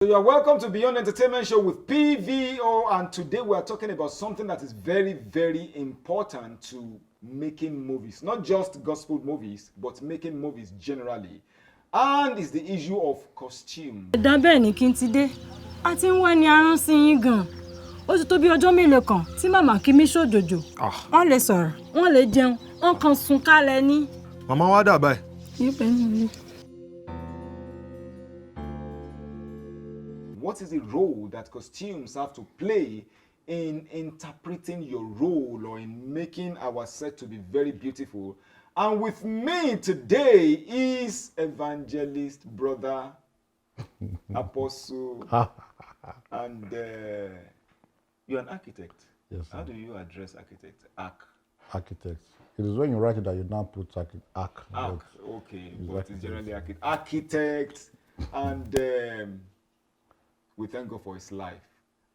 So you are welcome to Beyond Entertainment Show with PVO, and today we are talking about something that is very, very important to making movies. Not just gospel movies, but making movies generally. And it's the issue of costume. ẹ̀dá bẹ́ẹ̀ ni kí n ti dé a ti ń wá ní arán sí yín gan ó ti tó bí ọjọ́ mélòó kan tí màmá kí mi ṣòjòjò wọ́n lè sọ̀rọ̀ wọ́n lè jẹun wọ́n kàn sùn kálẹ̀ ní. Màmá wa dà báyìí. yípe nílé. What is the role that costumes have to play in interpreting your role or in making our set to be very beautiful? And with me today is evangelist brother Apostle, and you're an architect. Yes, sir. How do you address architect? Architect. It is when you write it that you now put arc. Okay, but it's generally architect, and we thank God for his life.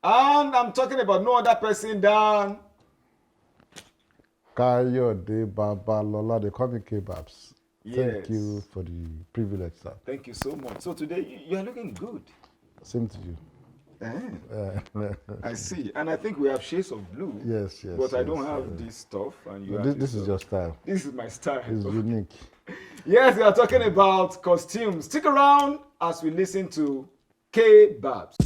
And I'm talking about no other person than Kayode Babalola, they call me K-Babs. Yes. Thank you for the privilege, sir. Thank you so much. So today you are looking good. Same to you. I see. And I think we have shades of blue. Yes. But I don't have this stuff. And you have This is your style. This is my style. It's unique. Yes, we are talking about costumes. Stick around as we listen to K-Babs.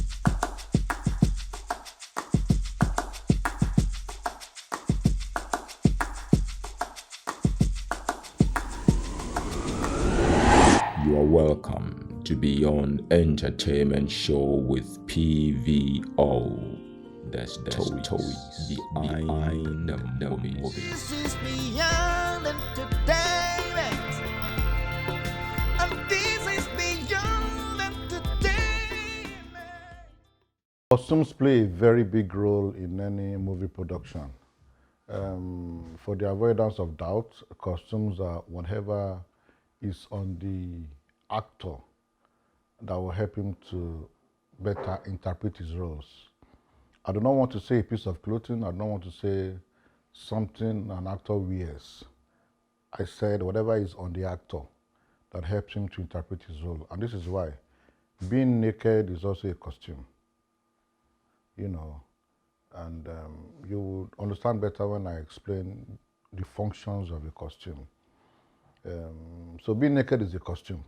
You are welcome to Beyond Entertainment Show with PVO. That's the stories behind the movies. This is Beyond Entertainment, and this is Beyond Entertainment. Costumes play a very big role in any movie production. For the avoidance of doubt, costumes are whatever is on the actor that will help him to better interpret his roles. I do not want to say a piece of clothing. I don't want to say something an actor wears. I said whatever is on the actor that helps him to interpret his role. And this is why being naked is also a costume. And you would understand better when I explain the functions of a costume. So being naked is a costume,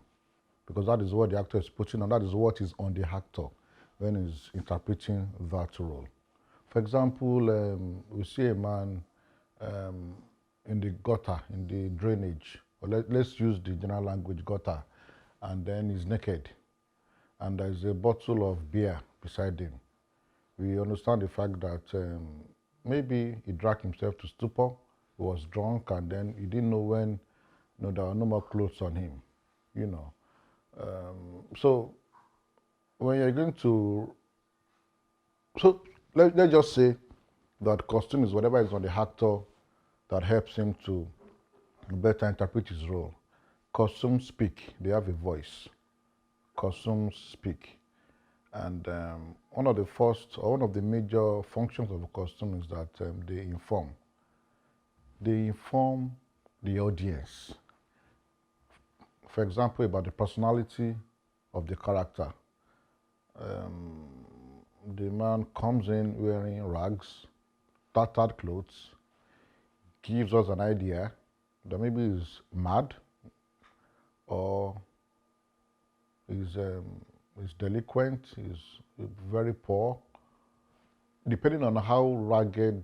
because that is what the actor is putting on, that is what is on the actor when he's interpreting that role. For example, we see a man in the gutter, in the drainage, or let's use the general language, gutter, and then he's naked, and there's a bottle of beer beside him. We understand the fact that maybe he dragged himself to stupor, he was drunk, and then he didn't know when there are no more clothes on him, So when you're going to, let's just say that costume is whatever is on the actor that helps him to better interpret his role. Costumes speak, they have a voice. Costumes speak. And one of the major functions of a costume is that they inform. They inform the audience. For example, about the personality of the character. The man comes in wearing rags, tattered clothes, gives us an idea that maybe he's mad or he's delinquent, he's very poor, depending on how ragged,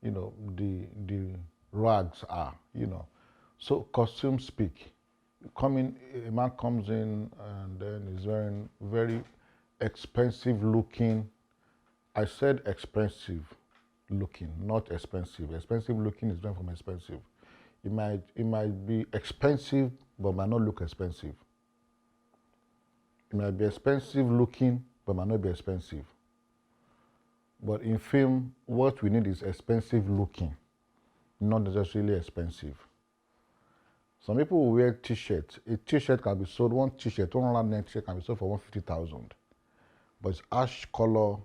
the rags are, So costumes speak. A man comes in and then he's wearing very expensive looking. I said expensive looking, not expensive. Expensive looking is different from expensive. It might be expensive, but might not look expensive. It might be expensive looking, but might not be expensive. But in film, what we need is expensive looking, not necessarily expensive. Some people will wear t-shirts. A t-shirt can be sold, one t-shirt, one round neck t-shirt can be sold for 150,000. But it's ash color,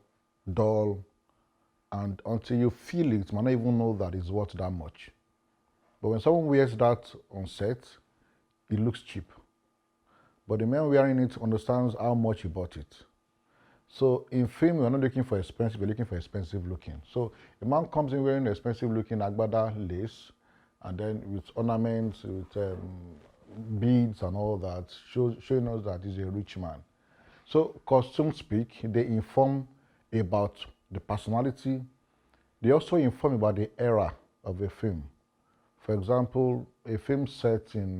dull, and until you feel it, you might not even know that it's worth that much. But when someone wears that on set, it looks cheap. But the man wearing it understands how much he bought it. So in film, we're not looking for expensive, we're looking for expensive looking. So a man comes in wearing expensive looking agbada lace, and then with ornaments, with beads and all that, showing us that he's a rich man. So costumes speak, they inform about the personality. They also inform about the era of a film. For example, a film set in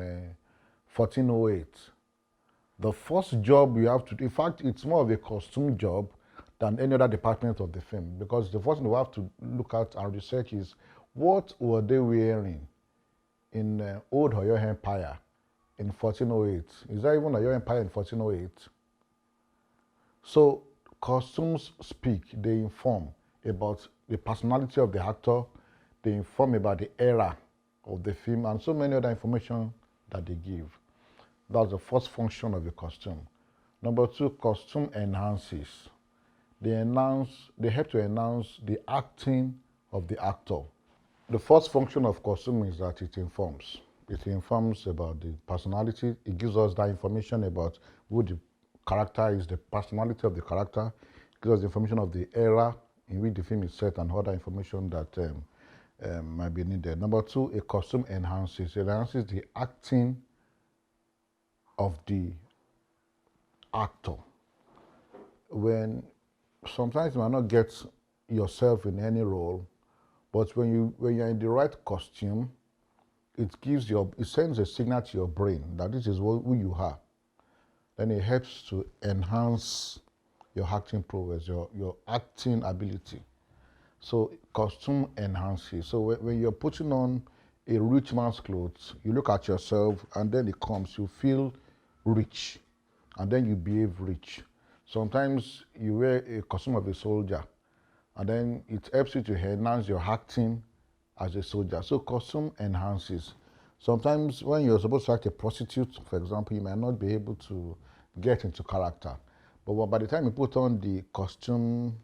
1408. The first job you have to do, in fact, it's more of a costume job than any other department of the film, because the first thing we have to look at and research is what were they wearing in old Oyo Empire in 1408? Is there even Oyo Empire in 1408? So costumes speak, they inform about the personality of the actor, they inform about the era of the film, and so many other information that they give. That's the first function of a costume. Number two, costume enhances. They help to enhance the acting of the actor. The first function of costume is that it informs. It informs about the personality. It gives us that information about who the character is, the personality of the character. It gives us the information of the era in which the film is set and other information that might be needed. Number two, a costume enhances. It enhances the acting of the actor. When sometimes you might not get yourself in any role, but when you're in the right costume, it sends a signal to your brain that this is who you are. Then it helps to enhance your acting prowess, your acting ability. So costume enhances. So when you're putting on a rich man's clothes, you look at yourself and then it comes, you feel rich, and then you behave rich. Sometimes you wear a costume of a soldier, and then it helps you to enhance your acting as a soldier. So costume enhances. Sometimes when you're supposed to act a prostitute, for example, you might not be able to get into character. But by the time you put on the costume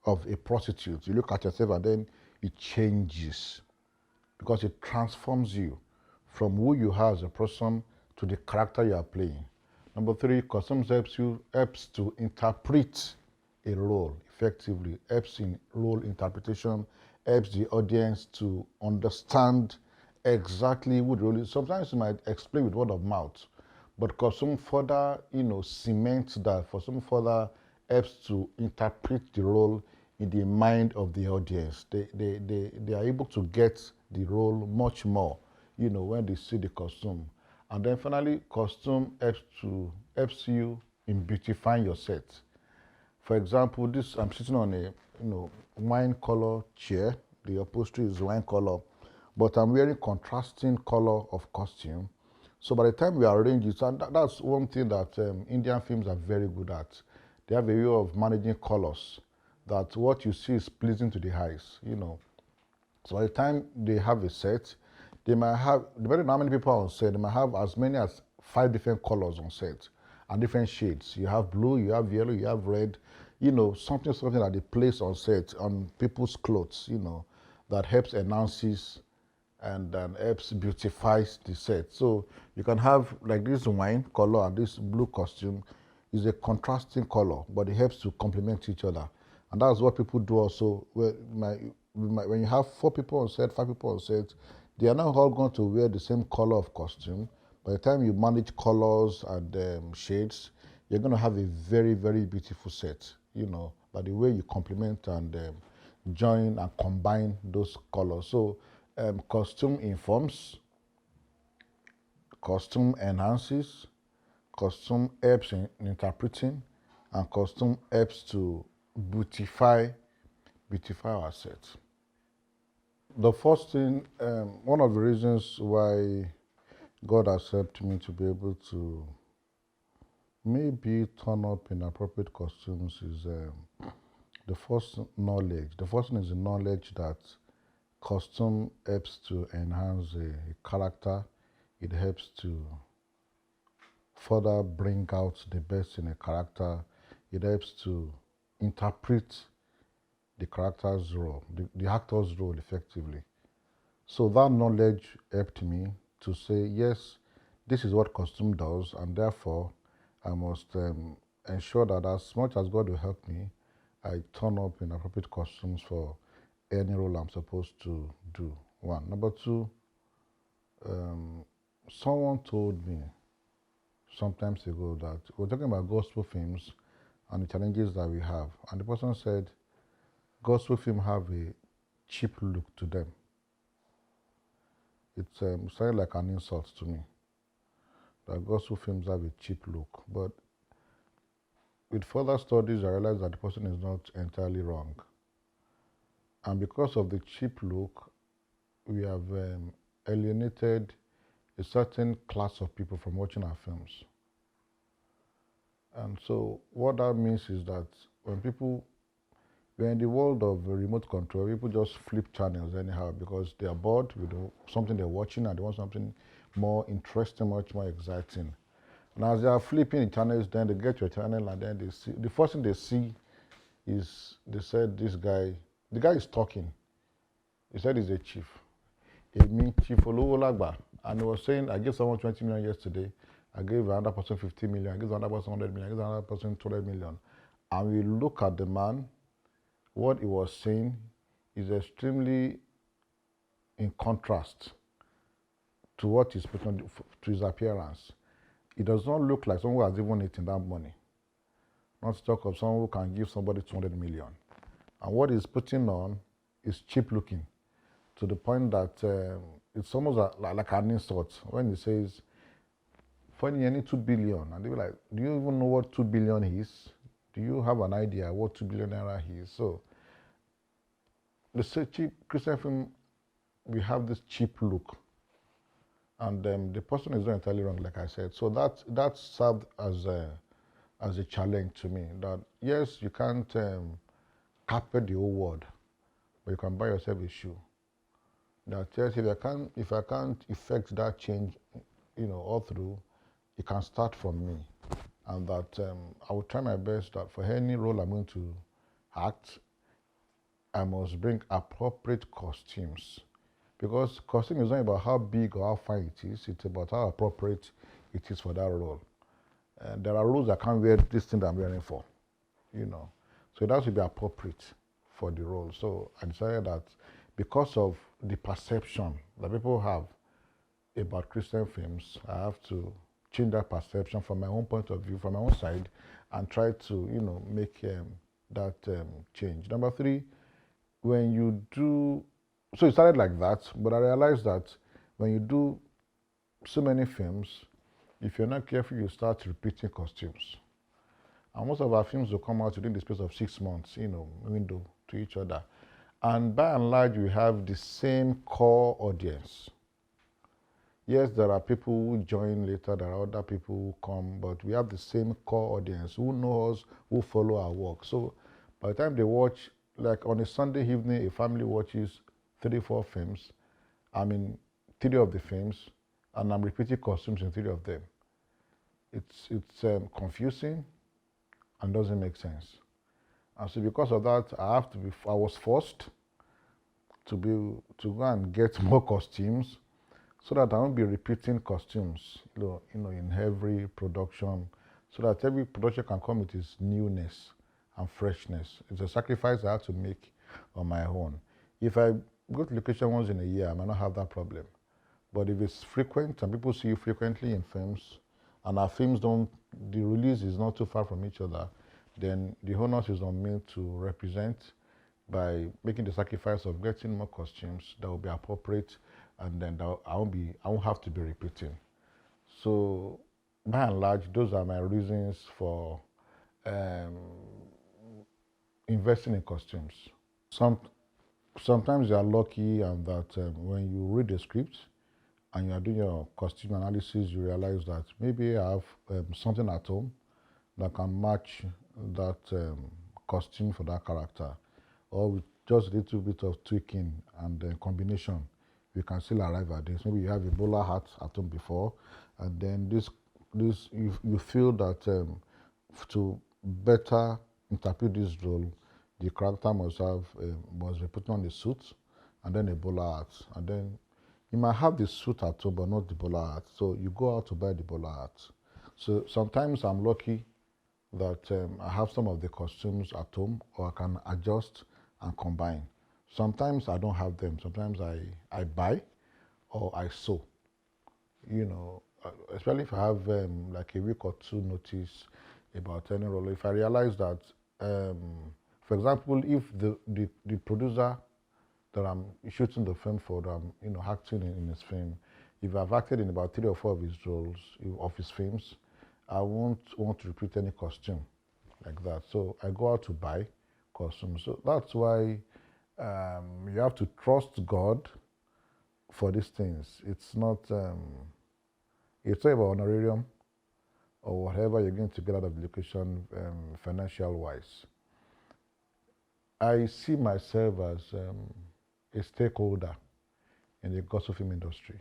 of a prostitute, you look at yourself and then it changes, because it transforms you from who you are as a person to the character you are playing. Number three, costumes helps to interpret a role effectively, helps in role interpretation, helps the audience to understand exactly what the role is. Sometimes you might explain with word of mouth, but costume further, cements that, for some further helps to interpret the role in the mind of the audience. They are able to get the role much more, when they see the costume. And then finally, costume helps you in beautifying your set. For example, I'm sitting on a wine color chair. The upholstery is wine color, but I'm wearing contrasting color of costume. So by the time we arrange it, and that's one thing that Indian films are very good at. They have a way of managing colors, that what you see is pleasing to the eyes, So by the time they have a set, they might have, depending on how many people are on set, they might have as many as 5 different colors on set and different shades. You have blue, you have yellow, you have red, something that they place on set, on people's clothes, that helps enhances and helps beautifies the set. So you can have like this wine color and this blue costume is a contrasting color, but it helps to complement each other. And that's what people do also. When you have 4 people on set, 5 people on set, they are not all going to wear the same color of costume. By the time you manage colors and shades, you're going to have a very, very beautiful set, by the way you complement and join and combine those colors. So costume informs, costume enhances, costume helps in interpreting, and costume helps to beautify our sets. The first thing, one of the reasons why God has helped me to be able to maybe turn up in appropriate costumes is the first knowledge. The first thing is the knowledge that costume helps to enhance a character. It helps to further bring out the best in a character. It helps to interpret the character's role, the actor's role effectively. So that knowledge helped me to say, yes, this is what costume does, and therefore I must ensure that as much as God will help me, I turn up in appropriate costumes for any role I'm supposed to do. One. Number two, someone told me sometimes ago that we're talking about gospel films and the challenges that we have. And the person said, gospel films have a cheap look to them. It sounded like an insult to me, that gospel films have a cheap look. But with further studies, I realized that the person is not entirely wrong. And because of the cheap look, we have alienated a certain class of people from watching our films. And so what that means is that when people, we're in the world of remote control, people just flip channels anyhow because they are bored with something they're watching and they want something more interesting, much more exciting. And as they are flipping the channels, then they get your channel and then they see, the first thing they see is, they said this guy, the guy is talking. He said he's a chief. It means Chief Oluwolagba. And he was saying, I gave someone 20 million yesterday. I gave another person 50 million. I gave another person 100 million. I gave another person 200 million. And we look at the man, what he was saying is extremely in contrast to what he's put on, to his appearance. It does not look like someone who has even eaten that money. Not to talk of someone who can give somebody 200 million. And what he's putting on is cheap looking, to the point that it's almost like an insult when he says, "Funny, any 2 billion." And they were like, do you even know what 2 billion is? Do you have an idea what 2 billion naira is? So, the cheap Christian film, we have this cheap look. And the person is not entirely wrong, like I said. So that served as a challenge to me. That yes, you can't carpet the whole world, but you can buy yourself a shoe. That yes, if I can't effect that change, all through, it can start from me. And that I will try my best that for any role I'm going to act, I must bring appropriate costumes. Because costume is not about how big or how fine it is, it's about how appropriate it is for that role. And there are roles I can't wear this thing that I'm wearing for, So it has to be appropriate for the role. So I decided that because of the perception that people have about Christian films, I have to change that perception from my own point of view, from my own side, and try to, make that change. Number three, when you do, so it started like that, but I realized that when you do so many films, if you're not careful, you start repeating costumes. And most of our films will come out within the space of 6 months, window to each other. And by and large, we have the same core audience. Yes, there are people who join later, there are other people who come, but we have the same core audience who know us, who follow our work. So by the time they watch, like on a Sunday evening, a family watches 3-4 films. I'm in 3 of the films, and I'm repeating costumes in 3 of them. It's confusing and doesn't make sense. And so because of that, I was forced to go and get more costumes so that I won't be repeating costumes, in every production, so that every production can come with its newness and freshness. It's a sacrifice I have to make on my own. If I go to location once in a year, I might not have that problem. But if it's frequent and people see you frequently in films, and our films the release is not too far from each other, then the onus is on me to represent by making the sacrifice of getting more costumes that will be appropriate, and then I won't have to be repeating. So by and large, those are my reasons for investing in costumes. Sometimes you are lucky and that when you read the script and you are doing your costume analysis, you realize that maybe I have something at home that can match that costume for that character, or with just a little bit of tweaking and combination, you can still arrive at this. Maybe you have a bowler hat at home before, and then this you feel that to better interpret this role, the character must be putting on a suit and then a bowler hat, and then you might have the suit at home but not the bowler hat, so you go out to buy the bowler hat. So sometimes I'm lucky that I have some of the costumes at home, or I can adjust and combine. Sometimes I don't have them. Sometimes I buy or I sew. You know, especially if I have like a week or two notice about any role. If I realize that, for example, if the producer that I'm shooting the film for, that I'm acting in his film, if I've acted in about 3 or 4 of his roles of his films, I won't want to repeat any costume like that. So I go out to buy costumes. So that's why you have to trust God for these things. It's not about honorarium or whatever you're going to get out of education financial wise. I see myself as a stakeholder in the gospel film industry.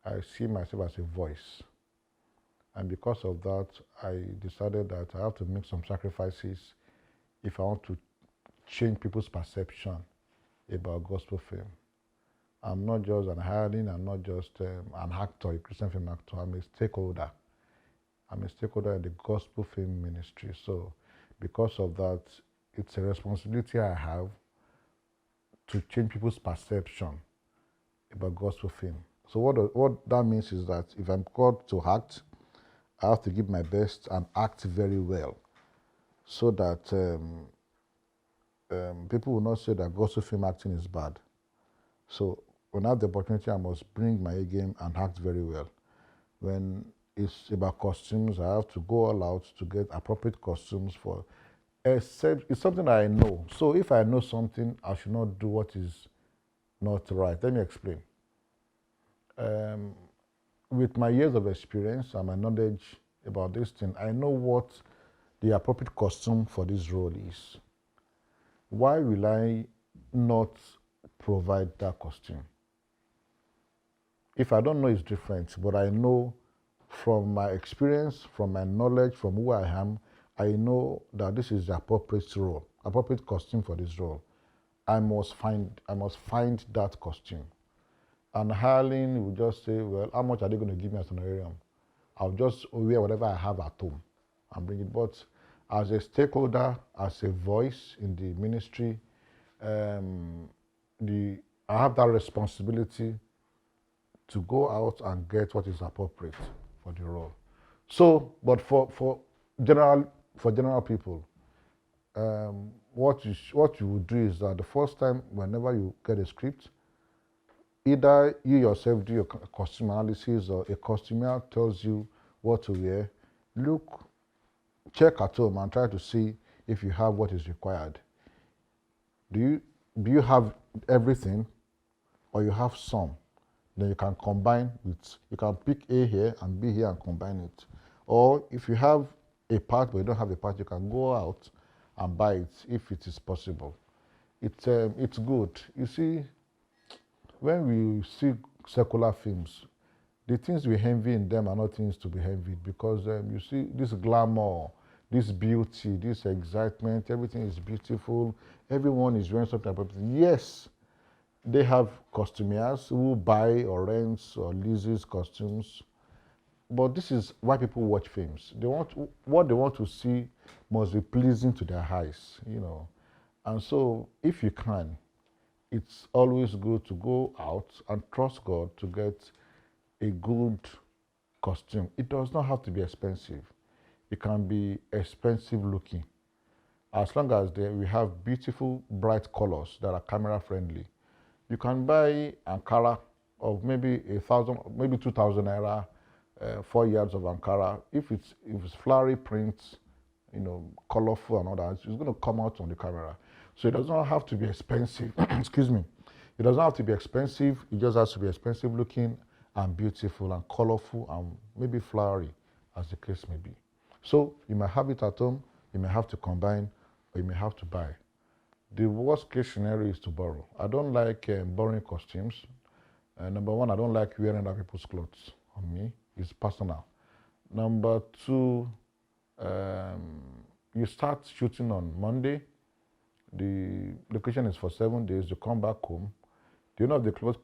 I see myself as a voice. And because of that, I decided that I have to make some sacrifices if I want to change people's perception about gospel film. I'm not just an hireling, I'm not just an actor, a Christian film actor, I'm a stakeholder. I'm a stakeholder in the gospel film ministry. So because of that, it's a responsibility I have to change people's perception about gospel film. So what that means is that if I'm called to act, I have to give my best and act very well, so that people will not say that gospel film acting is bad. So when I have the opportunity, I must bring my A game and act very well. When it's about costumes, I have to go all out to get appropriate costumes for, except it's something I know. So if I know something, I should not do what is not right. Let me explain. With my years of experience and my knowledge about this thing, I know what the appropriate costume for this role is. Why will I not provide that costume? If I don't know, it's different, but I know from my experience, from my knowledge, from who I am, I know that this is the appropriate role, appropriate costume for this role. I must find that costume. And hireling will just say, well, how much are they going to give me as an honorarium? I'll just wear whatever I have at home and bring it. But as a stakeholder, as a voice in the ministry, I have that responsibility to go out and get what is appropriate for the role. So, but for general people, what you would do is that the first time, whenever you get a script, either you yourself do your costume analysis, or a costumier tells you what to wear. Look, check at home and try to see if you have what is required. Do you have everything, or you have some? Then you can combine with, you can pick A here and B here and combine it. Or if you have a part but you don't have a part, you can go out and buy it if it is possible. It's good. You see, when we see secular films, the things we envy in them are not things to be envied, because you see this glamour, this beauty, this excitement, everything is beautiful, everyone is wearing something appropriate. Yes, they have costumiers who buy or rents or leases costumes, but this is why people watch films. What they want to see must be pleasing to their eyes, And so if you can, it's always good to go out and trust God to get a good costume. It does not have to be expensive. It can be expensive looking. As long as we have beautiful, bright colors that are camera friendly. You can buy Ankara of maybe 1,000, maybe 2,000 naira, 4 yards of Ankara. If it's flowery prints, colorful and all that, it's going to come out on the camera. So it does not have to be expensive. Excuse me. It doesn't have to be expensive. It just has to be expensive looking and beautiful and colorful and maybe flowery, as the case may be. So you may have it at home, you may have to combine, or you may have to buy. The worst case scenario is to borrow. I don't like borrowing costumes. Number one, I don't like wearing other people's clothes on me. It's personal. Number two, you start shooting on Monday. The location is for 7 days. You come back home. The owner of the clothes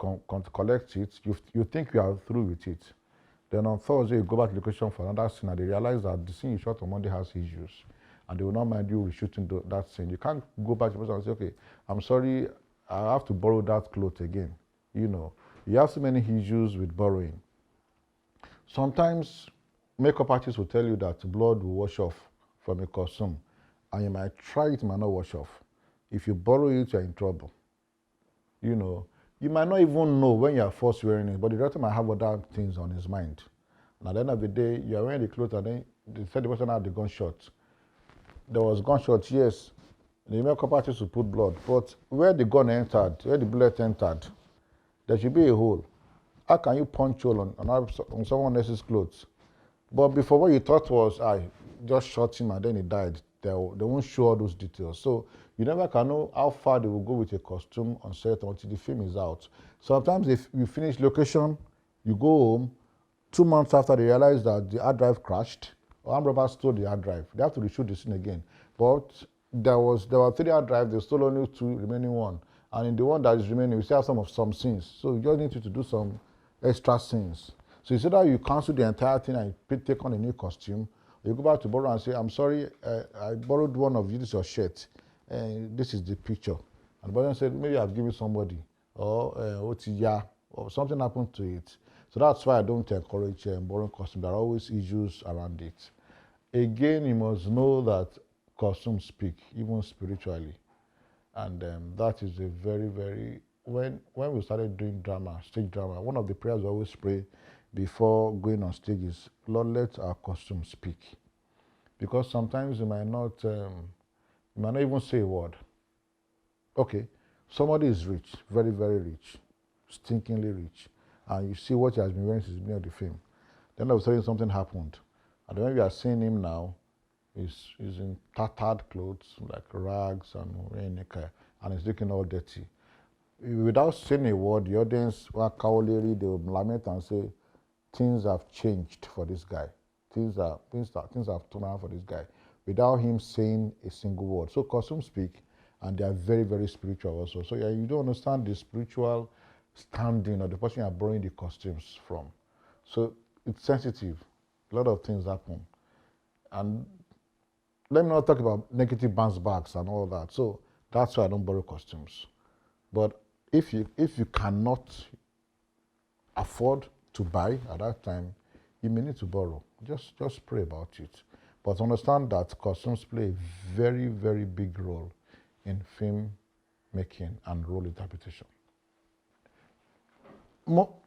collect it. You think you are through with it. Then on Thursday, you go back to the location for another scene, and they realize that the scene you shot on Monday has issues, and they will not mind you reshooting that scene. You can't go back to the person and say, okay, I'm sorry, I have to borrow that cloth again. You know, you have so many issues with borrowing. Sometimes makeup artists will tell you that blood will wash off from a costume, and you might try it, might not wash off. If you borrow it, you're in trouble. You know, you might not even know when you're first wearing it, but the director might have other things on his mind. And at the end of the day, you're wearing the clothes, and then they said the person had the gunshot. There was gunshot, yes. The makeup artist will put blood, but where the gun entered, where the bullet entered, there should be a hole. How can you punch hole on someone else's clothes? But before, what you thought was, I just shot him and then he died. They won't show all those details. So you never can know how far they will go with a costume on set until the film is out. Sometimes if you finish location, you go home, 2 months after they realize that the hard drive crashed, or armed robbers stole the hard drive. They have to reshoot the scene again. But there were 3 hard drives, they stole only 2, remaining 1. And in the one that is remaining, we still have some scenes. So you just need to do some extra scenes. So it's either you cancel the entire thing and take on a new costume, or you go back to borrow and say, I'm sorry, I borrowed one of you, this is your shirt, and this is the picture. And the person said, maybe I've given somebody, or OTIA, or something happened to it. So that's why I don't encourage borrowing costumes. There are always issues around it. Again, you must know that costumes speak, even spiritually. And that is a very, very, when we started doing drama, stage drama, one of the prayers we always pray before going on stage is, Lord, let our costume speak. Because sometimes you might not even say a word. Okay, somebody is rich, very, very rich, stinkingly rich, and you see what he has been wearing since the beginning of the film. Then all of a sudden something happened. And when we are seeing him now, he's in tattered clothes, like rags and wearing and he's looking all dirty. Without saying a word, the audience were cowardly, they will lament and say, things have changed for this guy. Things have turned around for this guy, without him saying a single word. So costumes speak, and they are very, very spiritual also. So yeah, you don't understand the spiritual standing of the person you are borrowing the costumes from. So it's sensitive. A lot of things happen. And let me not talk about negative bounce backs and all that. So that's why I don't borrow costumes. But if you cannot afford to buy at that time, you may need to borrow. Just pray about it. But understand that costumes play a very, very big role in film making and role interpretation.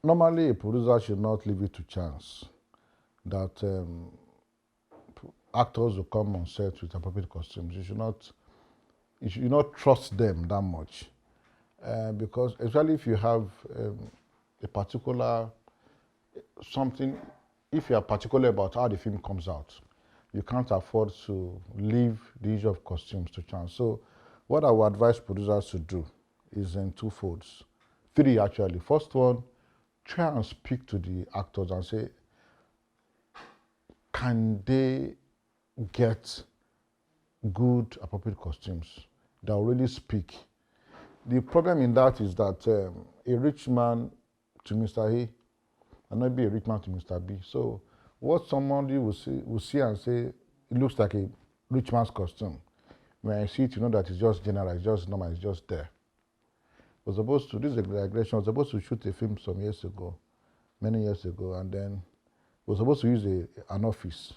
Normally, a producer should not leave it to chance that actors will come on set with appropriate costumes. You should not trust them that much. Because especially if you have a particular something, if you are particular about how the film comes out, you can't afford to leave the issue of costumes to chance. So what I would advise producers to do is in 2 folds. 3 actually. First one, try and speak to the actors and say, can they get good appropriate costumes that will really speak? The problem in that is that a rich man to Mr. A and not be a rich man to Mr. B. So what somebody will see and say, it looks like a rich man's costume. When I see it, you know that it's just general, it's just normal, it's just there. This is a digression, I was supposed to shoot a film some years ago, many years ago, and then we were supposed to use an office.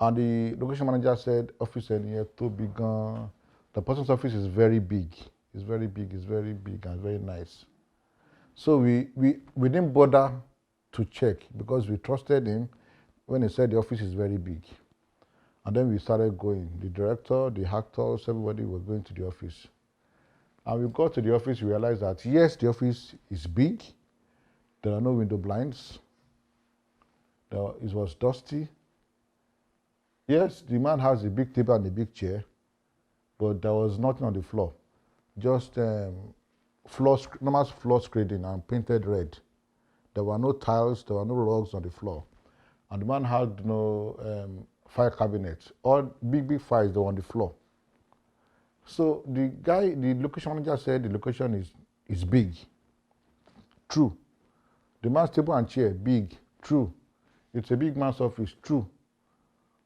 And the location manager said, office in here too big. The person's office is very big. It's very big, and very nice. So we didn't bother to check because we trusted him when he said the office is very big. And then we started going. The director, the actors, everybody was going to the office. And we got to the office, we realized that yes, the office is big. There are no window blinds. It was dusty. Yes, the man has a big table and a big chair, but there was nothing on the floor. Just normal floor screening and painted red. There were no tiles, there were no rugs on the floor. And the man had no fire cabinets. All big files, they were on the floor. So the location manager said the location is big. True. The man's table and chair, big. True. It's a big man's office, true.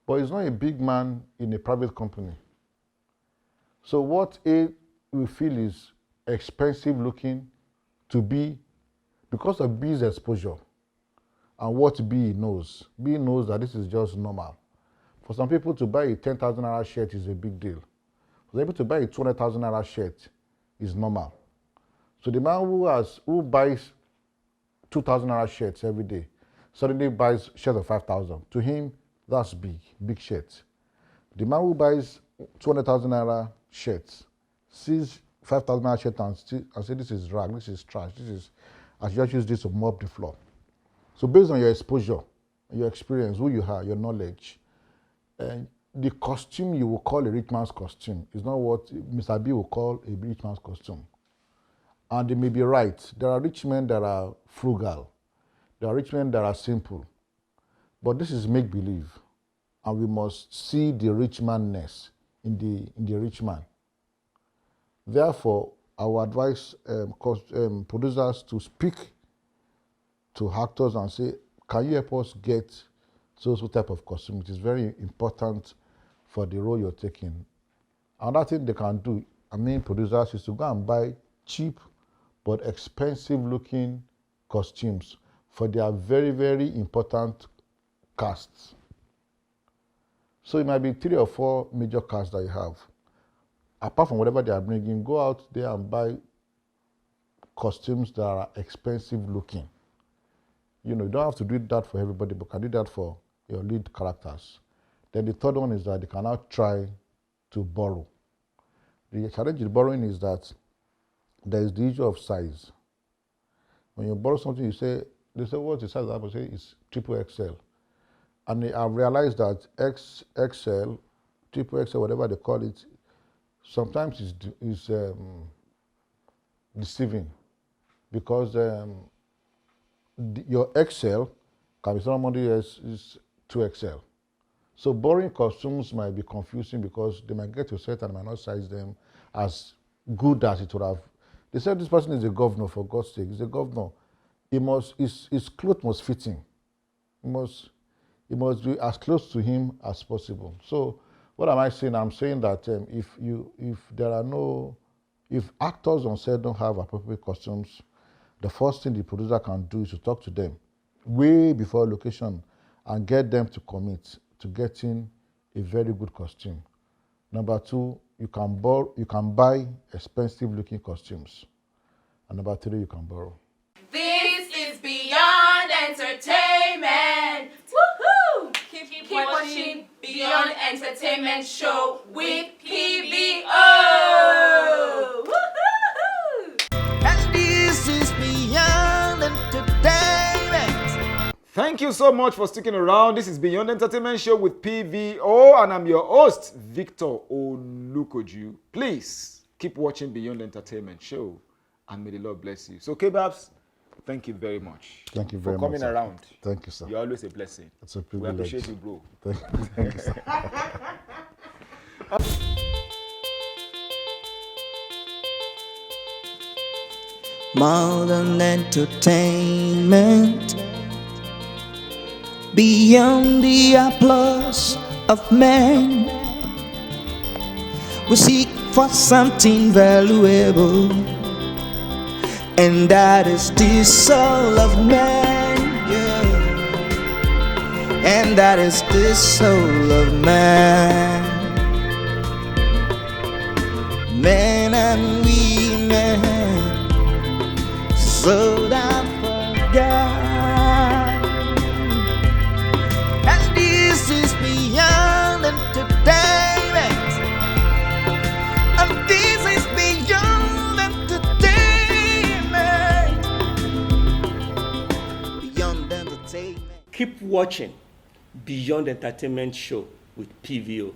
But it's not a big man in a private company. So what A we feel is expensive looking to B, because of B's exposure and what B knows. B knows that this is just normal. For some people to buy a 10,000 naira shirt is a big deal. For some people to buy a 200,000 naira shirt is normal. So the man who buys 2,000 naira shirts every day suddenly buys shirts of 5,000. To him, that's big shirts. The man who buys 200,000 naira shirts sees 5,000 naira shirt and say this is rag, this is trash, I should just use this to mop the floor. So based on your exposure, your experience, who you are, your knowledge, the costume you will call a rich man's costume is not what Mr. B will call a rich man's costume. And they may be right. There are rich men that are frugal. There are rich men that are simple. But this is make-believe. And we must see the rich man-ness in the rich man. Therefore, I would advise producers to speak to actors and say, can you help us get so type of costume? It is very important for the role you're taking. Another thing they can do, producers, is to go and buy cheap but expensive looking costumes for their very, very important casts. So it might be 3 or 4 major casts that you have. Apart from whatever they are bringing, go out there and buy costumes that are expensive looking. You don't have to do that for everybody, but can do that for your lead characters. Then the third one is that they cannot try to borrow. The challenge with borrowing is that there is the issue of size. When you borrow something, they say, what's the size? I would say it's XXL. And I've realized that XXL, XXL, whatever they call it, sometimes is deceiving, because your XL can be somebody else's 2XL. So borrowing costumes might be confusing because they might get to set and might not size them as good as it would have. They said this person is a governor, for God's sake. He's a governor. His clothes must fit him. It must be as close to him as possible. So what am I saying? I'm saying that if actors on set don't have appropriate costumes, the first thing the producer can do is to talk to them way before location and get them to commit to getting a very good costume. Number 2, you can buy expensive looking costumes. And number 3, you can borrow. This is Beyond Entertainment. Woohoo! Keep watching Beyond Entertainment Show with PVO. Woohoo! And this is Beyond Entertainment. Thank you so much for sticking around. This is Beyond Entertainment Show with PVO, and I'm your host, Victor Olukoju. Please keep watching Beyond Entertainment Show, and may the Lord bless you. So, K-Babs, thank you very much. Thank you very for coming much, around. Thank you, sir. You're always a blessing. It's a We privilege. appreciate you, bro. Thank you, sir. Modern entertainment, beyond the applause of men, we seek for something valuable, and that is the soul of man, yeah. And that is the soul of man. Men and women, so down for God. And this is Beyond Entertainment. And this is Beyond Entertainment. Beyond Entertainment. Keep watching Beyond Entertainment Show with PVO.